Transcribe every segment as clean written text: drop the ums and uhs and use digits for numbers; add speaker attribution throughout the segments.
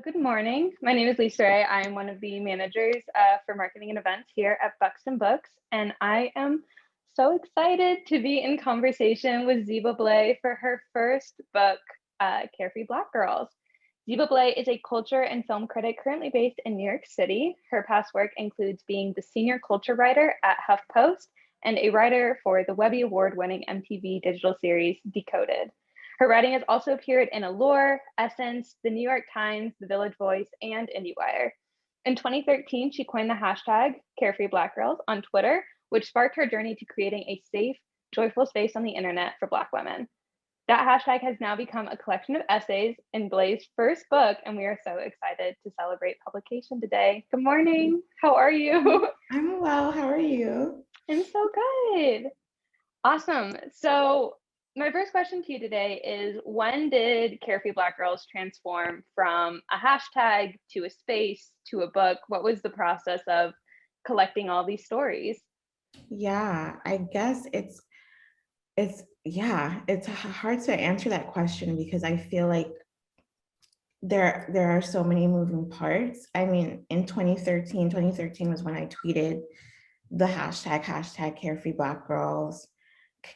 Speaker 1: Good morning. My name is Lisa Ray. I am one of the managers for marketing and events here at Buxton Books, and I am so excited to be in conversation with Zeba Blay for her first book, Carefree Black Girls. Zeba Blay is a culture and film critic currently based in New York City. Her past work includes being the senior culture writer at HuffPost and a writer for the Webby Award-winning MTV digital series Decoded. Her writing has also appeared in Allure, Essence, The New York Times, The Village Voice, and IndieWire. In 2013, she coined the hashtag Carefree Black Girls on Twitter, which sparked her journey to creating a safe, joyful space on the internet for Black women. That hashtag has now become a collection of essays in Blay's first book, and we are so excited to celebrate publication today. Good morning. How are you?
Speaker 2: I'm well. How are you?
Speaker 1: I'm so good. Awesome. So my first question to you today is, when did Carefree Black Girls transform from a hashtag to a space to a book? What was the process of collecting all these stories?
Speaker 2: Yeah, I guess it's hard to answer that question because I feel like there are so many moving parts. I mean, in 2013 was when I tweeted the hashtag carefree black girls,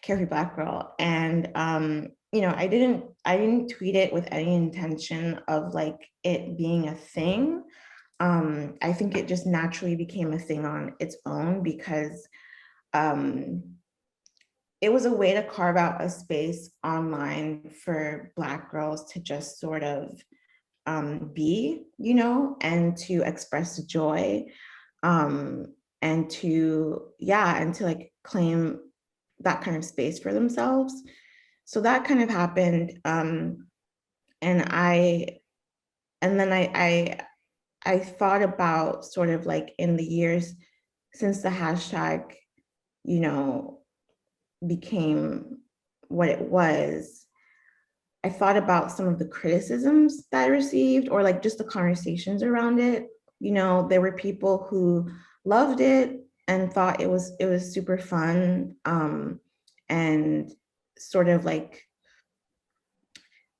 Speaker 2: carefree black girl. And I didn't tweet it with any intention of like it being a thing. I think it just naturally became a thing on its own because um, it was a way to carve out a space online for Black girls to just sort of be, and to express joy, um, and to like claim that kind of space for themselves. So that kind of happened, and I thought about sort of like in the years since the hashtag, you know, became what it was. I thought about some of the criticisms that I received or like just the conversations around it. There were people who loved it and thought it was super fun, and sort of like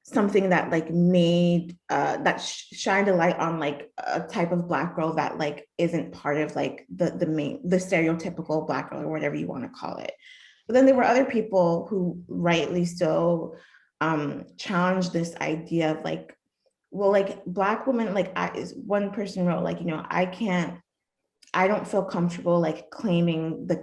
Speaker 2: something that like made that shined a light on like a type of Black girl that like isn't part of like the stereotypical Black girl or whatever you want to call it. But then there were other people who rightly so challenged this idea of like, well, like Black women, like one person wrote like, I don't feel comfortable like claiming the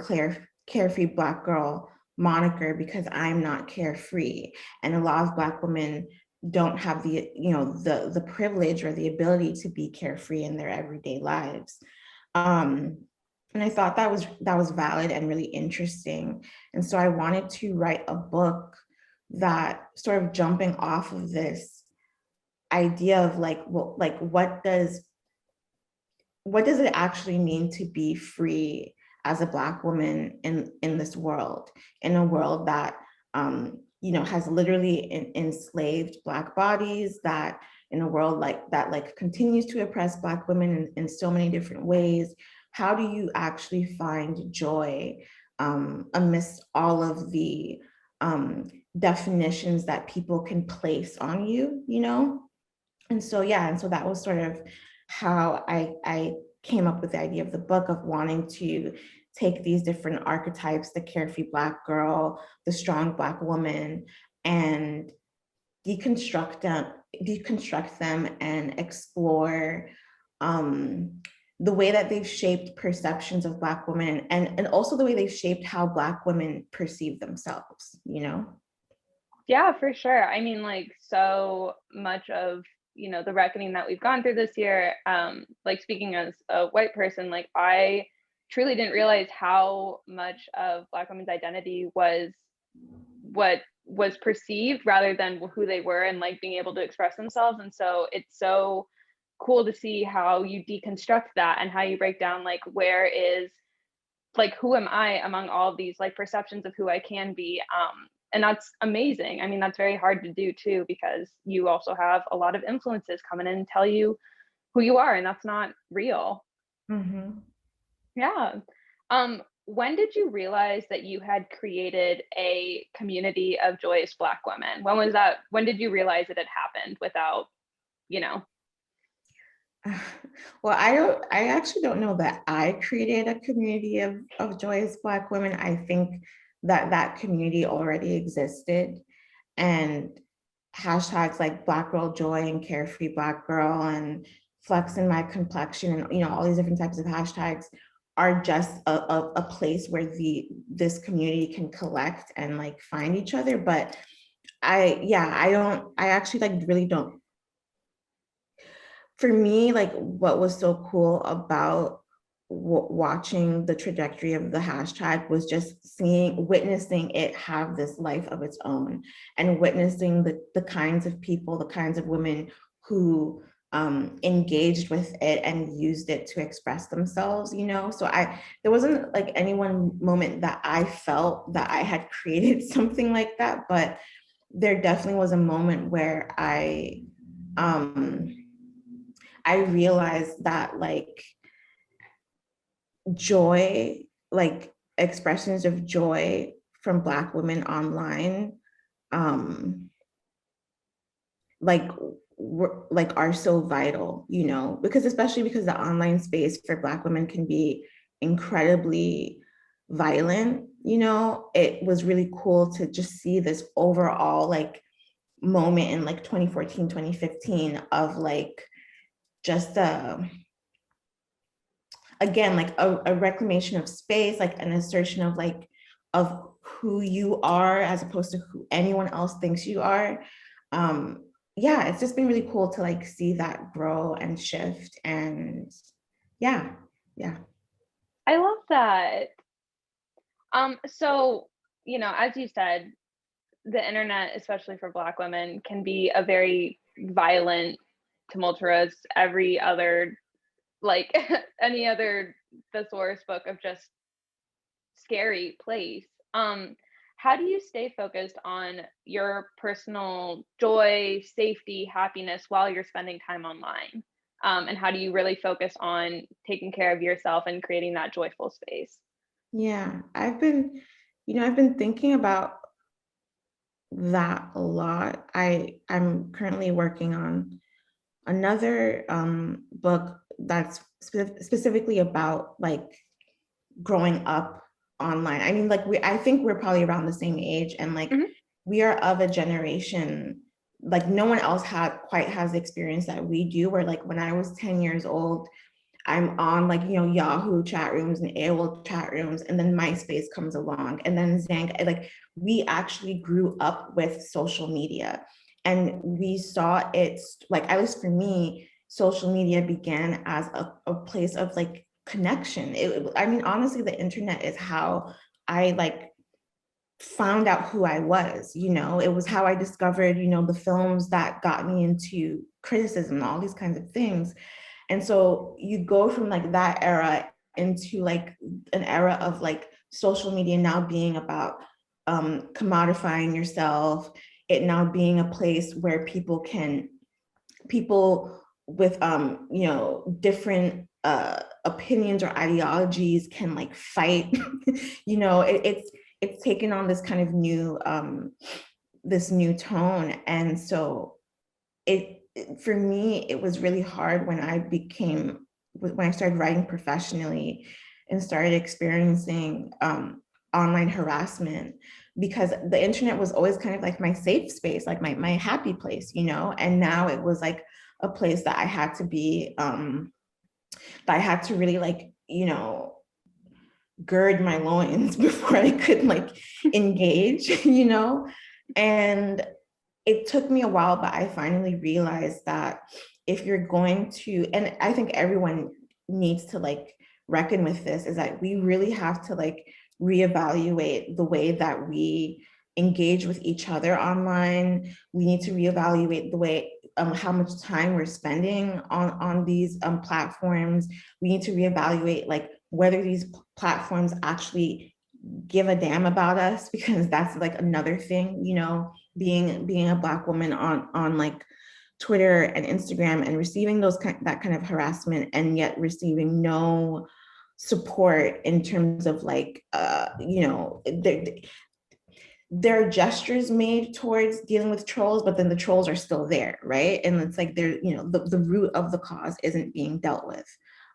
Speaker 2: carefree Black girl moniker because I'm not carefree. And a lot of Black women don't have the privilege or the ability to be carefree in their everyday lives. Um, and I thought that was valid and really interesting. And so I wanted to write a book that sort of jumping off of this idea of like, well, like what does it actually mean to be free as a Black woman in this world, in a world that has literally enslaved Black bodies, that in a world like that like continues to oppress Black women in so many different ways? How do you actually find joy amidst all of the definitions that people can place on you? And so that was sort of how I came up with the idea of the book, of wanting to take these different archetypes, the carefree Black girl, the strong Black woman, and deconstruct them and explore the way that they've shaped perceptions of Black women, and also the way they've shaped how Black women perceive themselves.
Speaker 1: Yeah, for sure. I mean, like, so much of the reckoning that we've gone through this year, like speaking as a white person, like I truly didn't realize how much of Black women's identity was what was perceived rather than who they were, and like being able to express themselves. And so it's so cool to see how you deconstruct that and how you break down like, where is, like, who am I among all of these like perceptions of who I can be. And that's amazing. I mean, that's very hard to do too, because you also have a lot of influences coming in and tell you who you are, and that's not real.
Speaker 2: Mm-hmm.
Speaker 1: Yeah. When did you realize that you had created a community of joyous Black women? When was that? When did you realize it had happened without, you know?
Speaker 2: Well, I actually don't know that I created a community of joyous Black women. I think that that community already existed, and hashtags like Black Girl Joy and Carefree Black Girl and Flex in My Complexion and, you know, all these different types of hashtags are just a place where this community can collect and like find each other. But I actually like really don't. For me, like what was so cool about watching the trajectory of the hashtag was just witnessing it have this life of its own, and witnessing the kinds of people, the kinds of women who engaged with it and used it to express themselves, you know? So there wasn't like any one moment that I felt that I had created something like that, but there definitely was a moment where um, I realized that like joy, like expressions of joy from Black women online, um, like like are so vital, you know, because especially because the online space for Black women can be incredibly violent, you know, it was really cool to just see this overall like moment in like 2014, 2015 of like just again like a reclamation of space, like an assertion of like of who you are as opposed to who anyone else thinks you are. Yeah, it's just been really cool to like see that grow and shift. And yeah, yeah.
Speaker 1: I love that. So, you know, as you said, the internet, especially for Black women, can be a very violent, tumultuous, every other, like any other thesaurus book of just scary place. How do you stay focused on your personal joy, safety, happiness while you're spending time online? And how do you really focus on taking care of yourself and creating that joyful space?
Speaker 2: Yeah, I've been thinking about that a lot. I'm currently working on another book that's specifically about like growing up online. I mean, like I think we're probably around the same age, and like
Speaker 1: Mhm.
Speaker 2: we are of a generation like no one else had quite has the experience that we do. Where like when I was 10 years old, I'm on like, you know, Yahoo chat rooms and AOL chat rooms, and then MySpace comes along, and then Zank. Like we actually grew up with social media, and we saw it like, at least for me, social media began as a place of like connection. I mean, honestly, the internet is how I like found out who I was, you know, it was how I discovered, you know, the films that got me into criticism, all these kinds of things. And so you go from like that era into like an era of like social media now being about commodifying yourself, it now being a place where people with you know, different opinions or ideologies can like fight. You know, it's taken on this kind of new this new tone. And so it for me, it was really hard when I started writing professionally and started experiencing online harassment, because the internet was always kind of like my safe space, like my happy place, you know. And now it was like a place that I had to be that I had to really like, you know, gird my loins before I could like engage, you know. And it took me a while, but I finally realized that if you're going to, and I think everyone needs to like reckon with this, is that we really have to like reevaluate the way that we engage with each other online. We need to reevaluate the way how much time we're spending on these platforms. We need to reevaluate like whether these platforms actually give a damn about us, because that's like another thing, you know, being a Black woman on like Twitter and Instagram and receiving that kind of harassment, and yet receiving no support in terms of like you know, there are gestures made towards dealing with trolls, but then the trolls are still there, right? And it's like they're, you know, the root of the cause isn't being dealt with.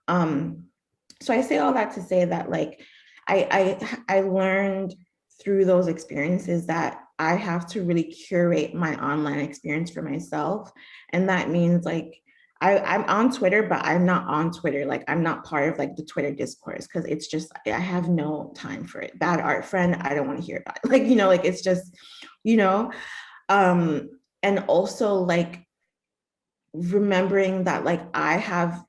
Speaker 2: So I say all that to say that like I learned through those experiences that I have to really curate my online experience for myself. And that means like I'm on Twitter, but I'm not on Twitter. Like I'm not part of like the Twitter discourse because it's just, I have no time for it. Bad art friend, I don't want to hear about it. Like, you know, like it's just, you know, and also like remembering that like I have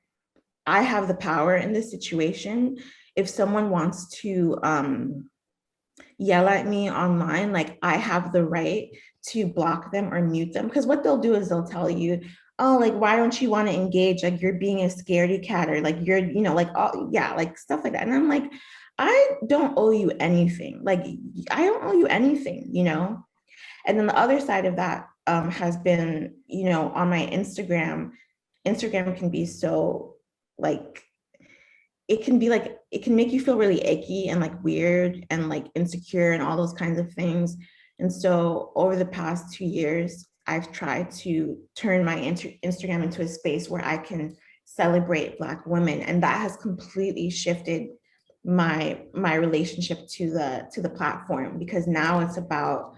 Speaker 2: the power in this situation. If someone wants to yell at me online, like I have the right to block them or mute them. Because what they'll do is they'll tell you, oh, like, why don't you want to engage? Like you're being a scaredy cat, or like you're, you know, like, oh yeah, like stuff like that. And I'm like, I don't owe you anything. Like I don't owe you anything, you know? And then the other side of that has been, you know, on my Instagram can be so like, it can be like, it can make you feel really icky and like weird and like insecure and all those kinds of things. And so over the past 2 years, I've tried to turn my Instagram into a space where I can celebrate Black women. And that has completely shifted my relationship to the platform, because now it's about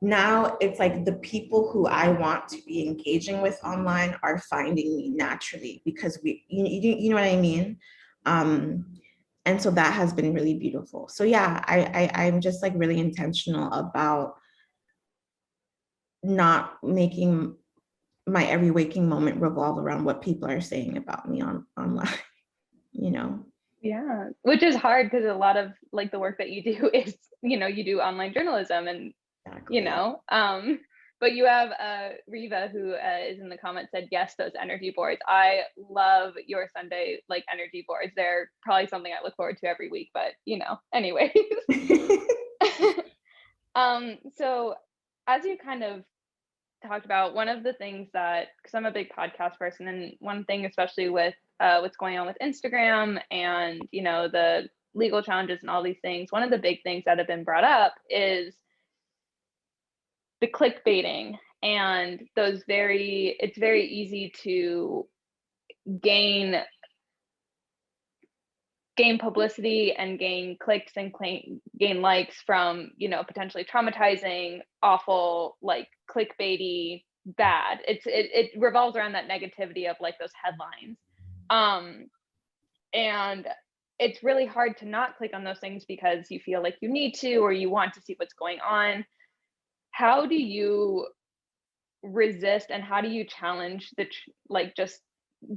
Speaker 2: now it's like the people who I want to be engaging with online are finding me naturally because you know what I mean? And so that has been really beautiful. So yeah, I'm just like really intentional about not making my every waking moment revolve around what people are saying about me online, you know?
Speaker 1: Yeah, which is hard because a lot of like the work that you do is, you know, you do online journalism and, you
Speaker 2: Exactly.
Speaker 1: know, but you have Riva who is in the comments said, yes, those energy boards. I love your Sunday like energy boards. They're probably something I look forward to every week, but you know, anyways. So as you kind of talked about, one of the things that, because I'm a big podcast person, and one thing especially with what's going on with Instagram and you know the legal challenges and all these things, one of the big things that have been brought up is the clickbaiting and those it's very easy to gain publicity and gain clicks and gain likes from, you know, potentially traumatizing, awful, like clickbaity, bad. It revolves around that negativity of like those headlines. And it's really hard to not click on those things because you feel like you need to, or you want to see what's going on. How do you resist and how do you challenge like just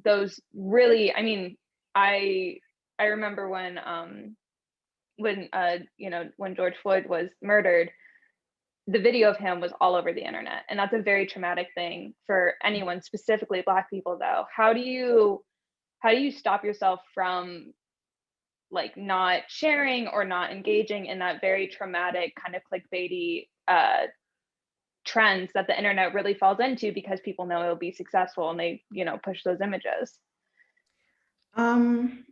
Speaker 1: those really, I mean, I remember when you know, when George Floyd was murdered, the video of him was all over the internet, and that's a very traumatic thing for anyone, specifically Black people. Though, how do you stop yourself from like not sharing or not engaging in that very traumatic kind of clickbaity trends that the internet really falls into because people know it'll be successful and they, you know, push those images?
Speaker 2: um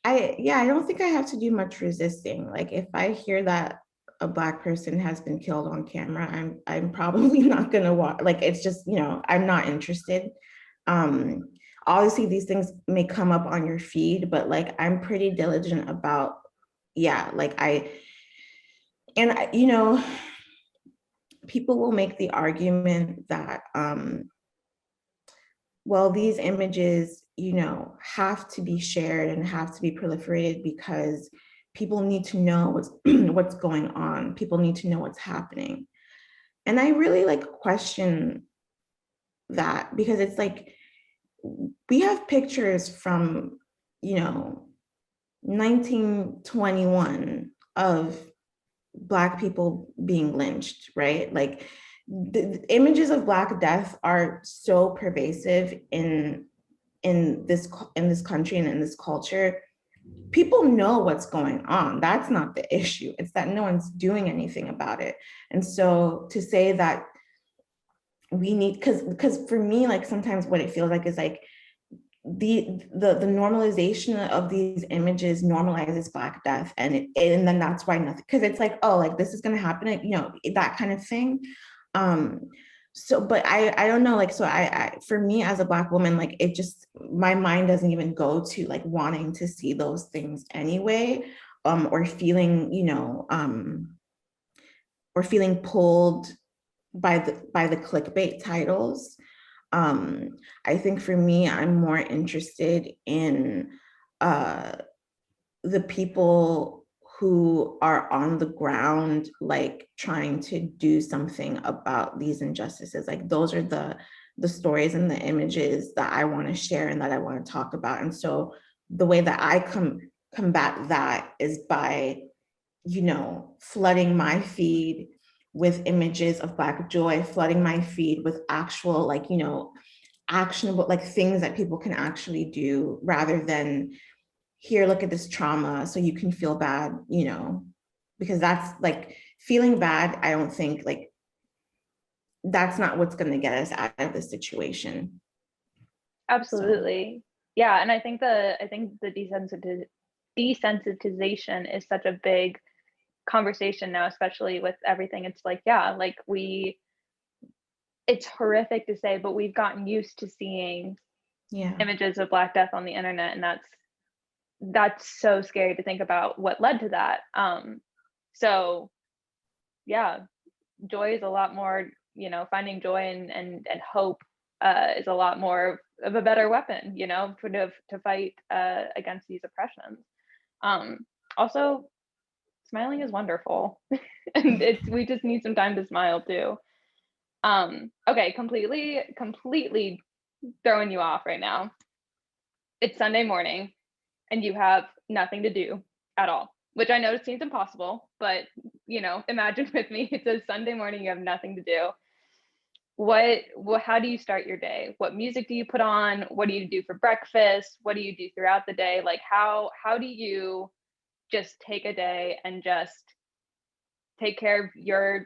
Speaker 2: I don't think I have to do much resisting. Like if I hear that a Black person has been killed on camera, I'm probably not gonna watch. Like it's just, you know, I'm not interested. Um, Obviously these things may come up on your feed, but like I'm pretty diligent about, yeah, like you know, people will make the argument that well, these images, you know, have to be shared and have to be proliferated because people need to know what's going on. People need to know what's happening. And I really like question that because it's like we have pictures from, you know, 1921 of Black people being lynched, right? Like the images of Black death are so pervasive in this country and in this culture. People know what's going on. That's not the issue. It's that no one's doing anything about it. And so to say that we need, because for me, like sometimes what it feels like is like the normalization of these images normalizes Black death, and then that's why nothing, because it's like, oh, like this is gonna happen, you know, that kind of thing. So but I don't know, like, so I for me as a Black woman, like it just, my mind doesn't even go to like wanting to see those things anyway, or feeling, you know, or feeling pulled by the clickbait titles. I think for me, I'm more interested in the people who are on the ground, like trying to do something about these injustices. Like those are the stories and the images that I want to share and that I want to talk about. And so the way that I combat that is by, you know, flooding my feed with images of Black joy, flooding my feed with actual, like, you know, actionable, like things that people can actually do, rather than here, look at this trauma so you can feel bad, you know, because that's like feeling bad. I don't think like that's not what's going to get us out of the situation.
Speaker 1: Absolutely. Yeah, and I think the desensitization is such a big conversation now, especially with everything. It's like, yeah, like it's horrific to say, but we've gotten used to seeing
Speaker 2: Yeah.
Speaker 1: images of Black death on the internet, and that's so scary to think about what led to that. So yeah, joy is a lot more, you know, finding joy and hope is a lot more of a better weapon, you know, to fight against these oppressions. Also, smiling is wonderful, and we just need some time to smile too. Okay, completely throwing you off right now. It's Sunday morning, and you have nothing to do at all, which I know seems impossible, but you know, imagine with me, it's a Sunday morning, you have nothing to do. How do you start your day? What music do you put on? What do you do for breakfast? What do you do throughout the day? Like how do you just take a day and just take care of your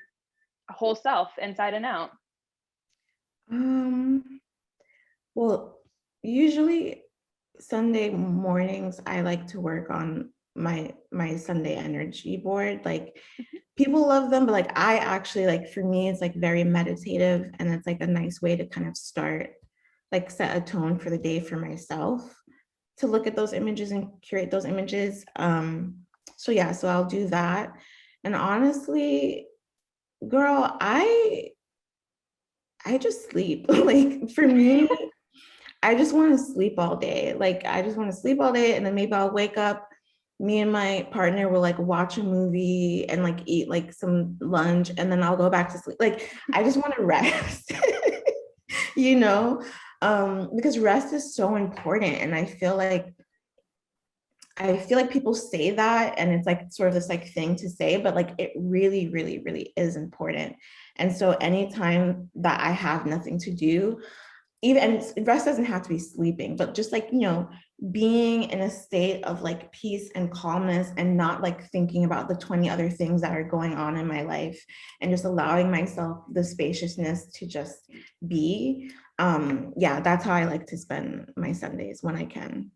Speaker 1: whole self inside and out?
Speaker 2: Um, well, usually Sunday mornings, I like to work on my Sunday energy board. Like people love them, but like I actually, like for me, it's like very meditative, and it's like a nice way to kind of start, like set a tone for the day for myself, to look at those images and curate those images. So yeah, so I'll do that. And honestly, girl, I just sleep. Like for me, I just want to sleep all day. Like I just want to sleep all day, and then maybe I'll wake up. Me and my partner will like watch a movie and like eat like some lunch, and then I'll go back to sleep. Like I just want to rest, you know, because rest is so important. And I feel like people say that, and it's like sort of this like thing to say, but like it really, really, really is important. And so anytime that I have nothing to do, even, and rest doesn't have to be sleeping, but just like, you know, being in a state of like peace and calmness, and not like thinking about the 20 other things that are going on in my life, and just allowing myself the spaciousness to just be. Yeah, that's how I like to spend my Sundays when I can.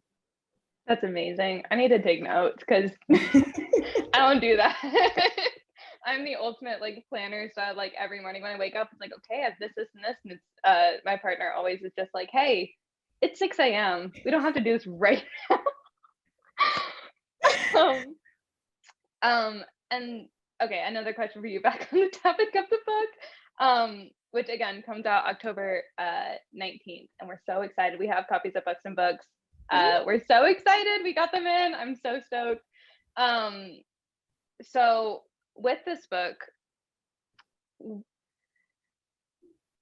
Speaker 1: That's amazing. I need to take notes because I don't do that. I'm the ultimate like planner, so like every morning when I wake up, it's like, okay, I have this, and this, and it's my partner always is just like, hey, it's 6 a.m. We don't have to do this right now. And okay, another question for you back on the topic of the book. Which again comes out October 19th, and we're so excited. We have copies of Buxton Books. We're so excited. We got them in. I'm so stoked. So with this book,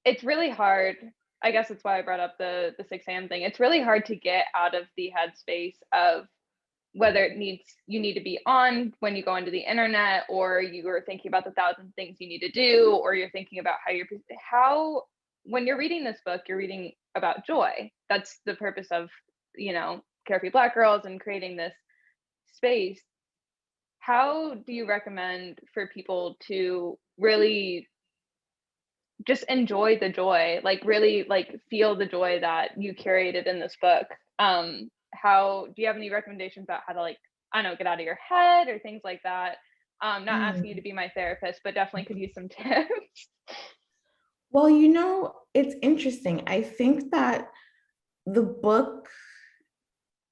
Speaker 1: it's really hard. I guess that's why I brought up the 6 a.m. thing. It's really hard to get out of the headspace of whether you need to be on when you go into the internet, or you are thinking about the thousand things you need to do, or you're thinking about how when you're reading this book, you're reading about joy. That's the purpose of, you know, Carefree Black Girls and creating this space. How do you recommend for people to really just enjoy the joy, like really like feel the joy that you curated in this book. How do you have any recommendations about how to, like, I don't know, get out of your head or things like that? Not asking you to
Speaker 2: Mm.
Speaker 1: be my therapist, but definitely could use some tips.
Speaker 2: Well, it's interesting. I think that the book,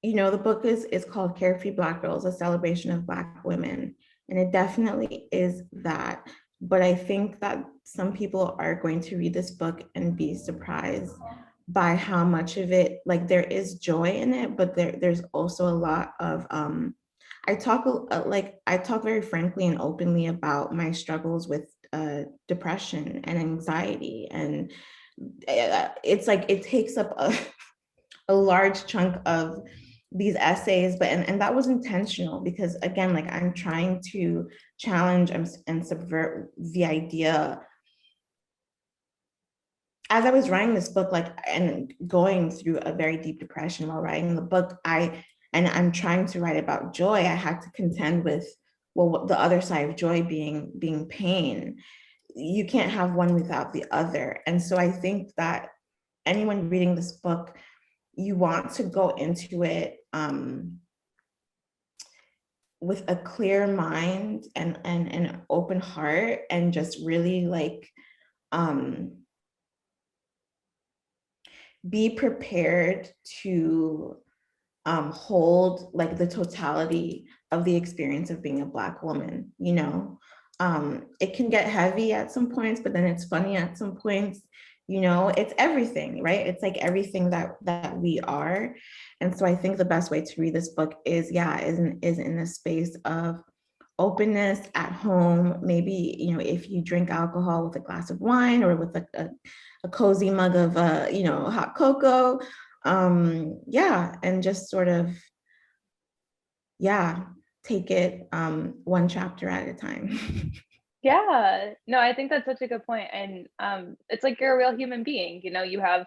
Speaker 2: the book is called Carefree Black Girls, a celebration of Black women. And it definitely is that. But I think that some people are going to read this book and be surprised by how much of it, like there is joy in it, but there's also a lot of I talk very frankly and openly about my struggles with depression and anxiety, and it's like it takes up a large chunk of these essays, but and that was intentional because again, like I'm trying to challenge and subvert the idea. As I was writing this book, like, and going through a very deep depression while writing the book, I'm trying to write about joy. I had to contend with, well, the other side of joy being pain. You can't have one without the other. And so I think that anyone reading this book, you want to go into it with a clear mind and an open heart, and just really like be prepared to hold like the totality of the experience of being a Black woman. It can get heavy at some points, but then it's funny at some points. It's everything, right? It's like everything that we are. And so I think the best way to read this book is in a space of openness at home. Maybe, if you drink alcohol, with a glass of wine or with a cozy mug of hot cocoa. Yeah, and just sort of, yeah, take it one chapter at a time.
Speaker 1: Yeah, no, I think that's such a good point. And it's like you're a real human being, you have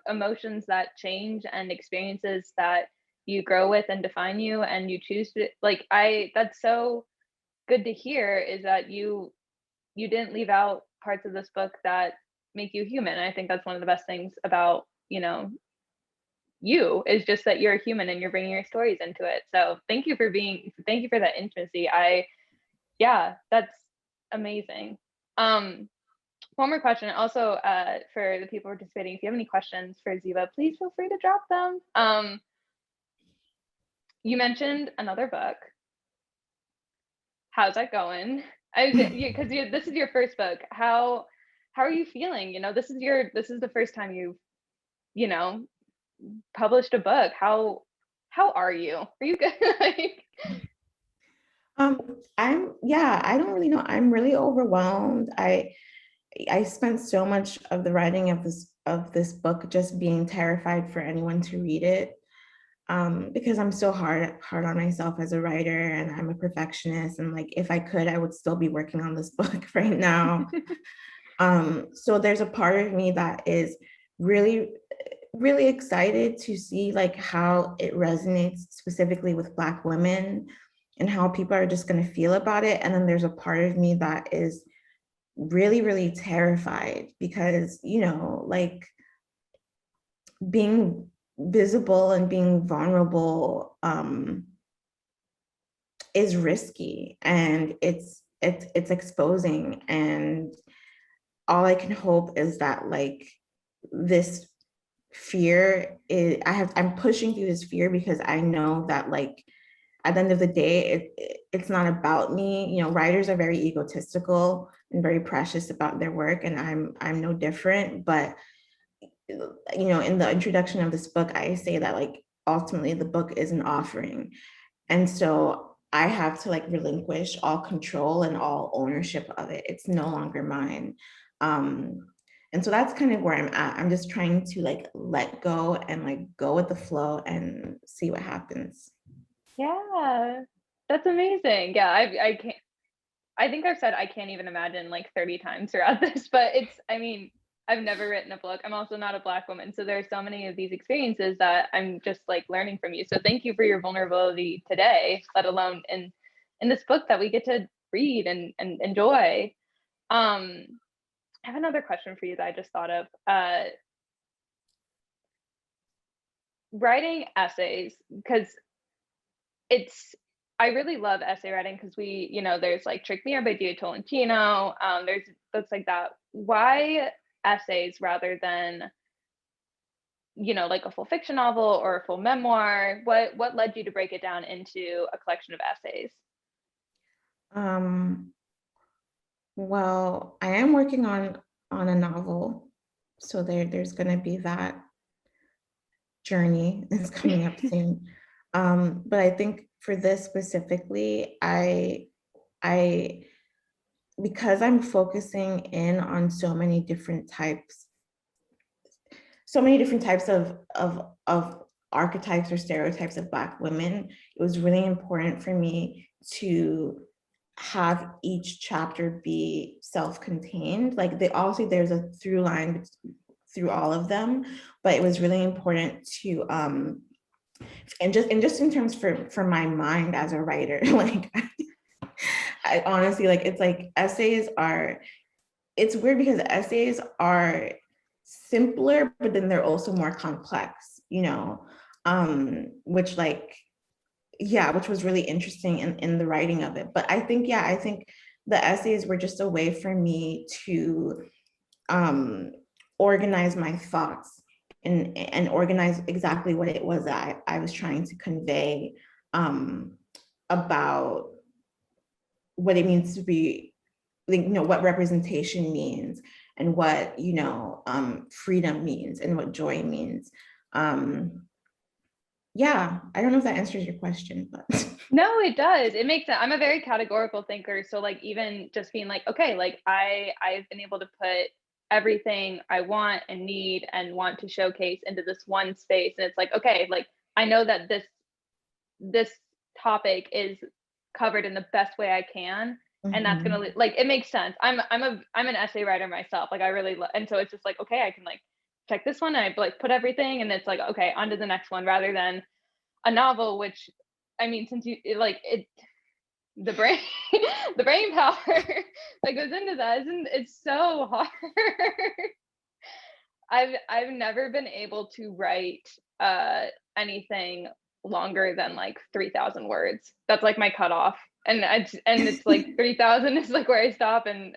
Speaker 1: emotions that change and experiences that you grow with and define you, and you choose to, like, I that's so good to hear, is that you didn't leave out parts of this book that make you human. I think that's one of the best things about, you, is just that you're a human and you're bringing your stories into it. So thank you for that intimacy. Yeah, that's amazing. Um, One more question. Also, for the people participating, if you have any questions for Zeba, please feel free to drop them. You mentioned another book. How's that going? Because this is your first book. How are you feeling? This is the first time you've you know published a book. How are you? Are you good? Like,
Speaker 2: um, I don't really know. I'm really overwhelmed. I spent so much of the writing of this book just being terrified for anyone to read it. Because I'm so hard on myself as a writer, and I'm a perfectionist, and like if I could, I would still be working on this book right now. So there's a part of me that is really, really excited to see like how it resonates specifically with Black women and how people are just going to feel about it. And then there's a part of me that is really, really terrified because, like being visible and being vulnerable is risky, and it's exposing. And all I can hope is that like this fear is I'm pushing through this fear because I know that like at the end of the day it's not about me. Writers are very egotistical and very precious about their work, and I'm no different. But in the introduction of this book, I say that like ultimately the book is an offering. And so I have to like relinquish all control and all ownership of it. It's no longer mine. And so that's kind of where I'm at. I'm just trying to like let go and like go with the flow and see what happens.
Speaker 1: yeah, that's amazing. Yeah, I can't. I think I've said I can't even imagine like 30 times throughout this, but I mean, I've never written a book. I'm also not a Black woman. So there's so many of these experiences that I'm just like learning from you. So thank you for your vulnerability today, let alone in this book that we get to read and enjoy. Um, I have another question for you that I just thought of. Writing essays, because it's I really love essay writing because there's like Trick Me or by Dia Tolentino. There's books like that. Why essays rather than like a full fiction novel or a full memoir? What led you to break it down into a collection of essays?
Speaker 2: Well, I am working on a novel, so there's going to be that journey that's coming up soon. But I think for this specifically, I because I'm focusing in on so many different types of archetypes or stereotypes of Black women, it was really important for me to have each chapter be self-contained. Like they obviously there's a through line through all of them, but it was really important to and just in terms for my mind as a writer, like I honestly like it's like it's weird because essays are simpler, but then they're also more complex, which which was really interesting in the writing of it. But I think the essays were just a way for me to organize my thoughts and organize exactly what it was that I was trying to convey about what it means to be, what representation means and what, freedom means and what joy means. Yeah, I don't know if that answers your question, but.
Speaker 1: No, it does. It makes sense. I'm a very categorical thinker. So like even just being like, okay, like I've been able to put everything I want and need and want to showcase into this one space. And it's like, okay, like I know that this topic is covered in the best way I can. And that's gonna like it makes sense. I'm an essay writer myself. Like I really and so it's just like, okay, I can like check this one and I like put everything and it's like, okay, on to the next one rather than a novel, which I mean, since the brain, the brain power that goes into that it's so hard. I've never been able to write anything longer than like 3,000 words. That's like my cutoff, and it's like 3,000 is like where I stop, and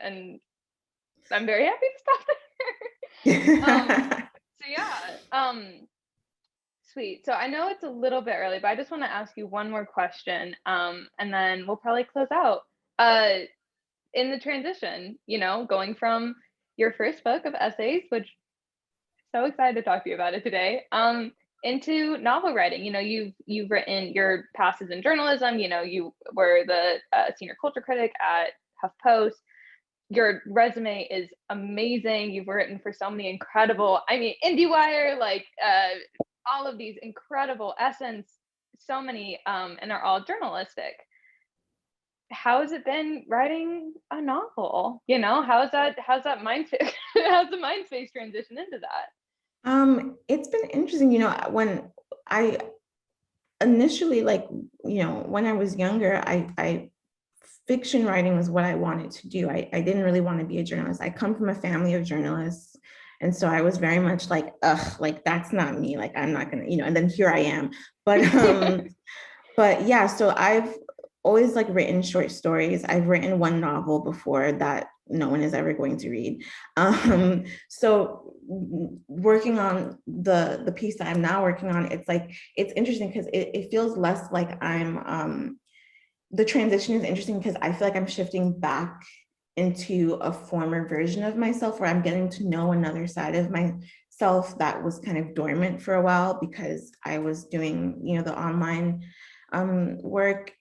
Speaker 1: I'm very happy to stop there. So yeah, sweet. So I know it's a little bit early, but I just want to ask you one more question, and then we'll probably close out. In the transition, going from your first book of essays, which I'm so excited to talk to you about it today, into novel writing. You've written your passes in journalism. You were the senior culture critic at HuffPost. Your resume is amazing. You've written for so many incredible, IndieWire, like all of these incredible Essence, so many, and they're all journalistic. How has it been writing a novel? How's that mind space, how's the mind space transition into that?
Speaker 2: It's been interesting, when I initially, when I was younger, I fiction writing was what I wanted to do. I didn't really want to be a journalist. I come from a family of journalists. And so I was very much like, ugh, like that's not me. Like I'm not gonna, and then here I am. But yeah, so I've always like written short stories. I've written one novel before that no one is ever going to read. So working on the piece that I'm now working on, it's interesting because it feels less like I'm the transition is interesting because I feel like I'm shifting back into a former version of myself where I'm getting to know another side of myself that was kind of dormant for a while because I was doing, the online work.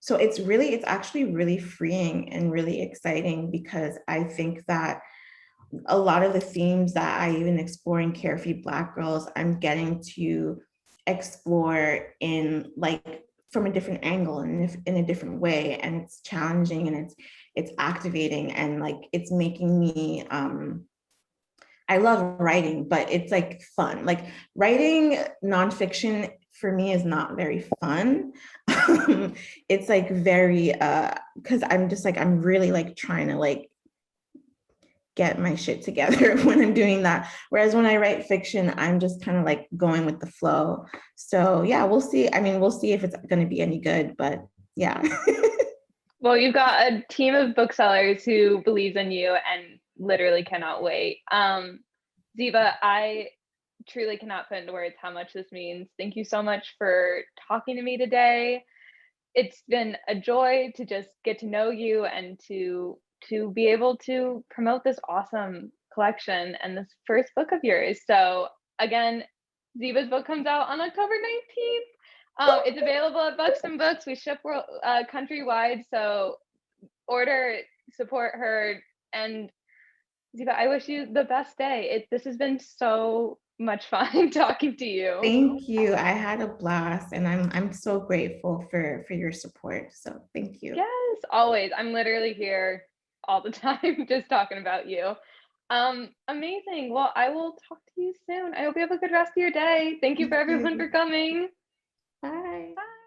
Speaker 2: So it's actually really freeing and really exciting because I think that a lot of the themes that I even explore in Carefree Black Girls, I'm getting to explore in from a different angle and in a different way, and it's challenging and it's activating and it's making me I love writing, but it's fun. Like writing nonfiction for me is not very fun. It's very because I'm really trying to get my shit together when I'm doing that. Whereas when I write fiction, I'm just kind of like going with the flow. So yeah, we'll see. I mean, we'll see if it's going to be any good, but yeah.
Speaker 1: Well, you've got a team of booksellers who believes in you and literally cannot wait. Zeba, I truly cannot put into words how much this means. Thank you so much for talking to me today. It's been a joy to just get to know you and to be able to promote this awesome collection and this first book of yours. So again, Zeba's book comes out on October 19th. It's available at Buxton Books. We ship countrywide, so order, support her, and Zeba, I wish you the best day. This has been so much fun talking to you.
Speaker 2: Thank you. I had a blast, and I'm so grateful for your support. So thank you.
Speaker 1: Yes, always. I'm literally here all the time just talking about you. Amazing. Well, I will talk to you soon. I hope you have a good rest of your day. Thank you for everyone for coming.
Speaker 2: Bye.
Speaker 1: Bye.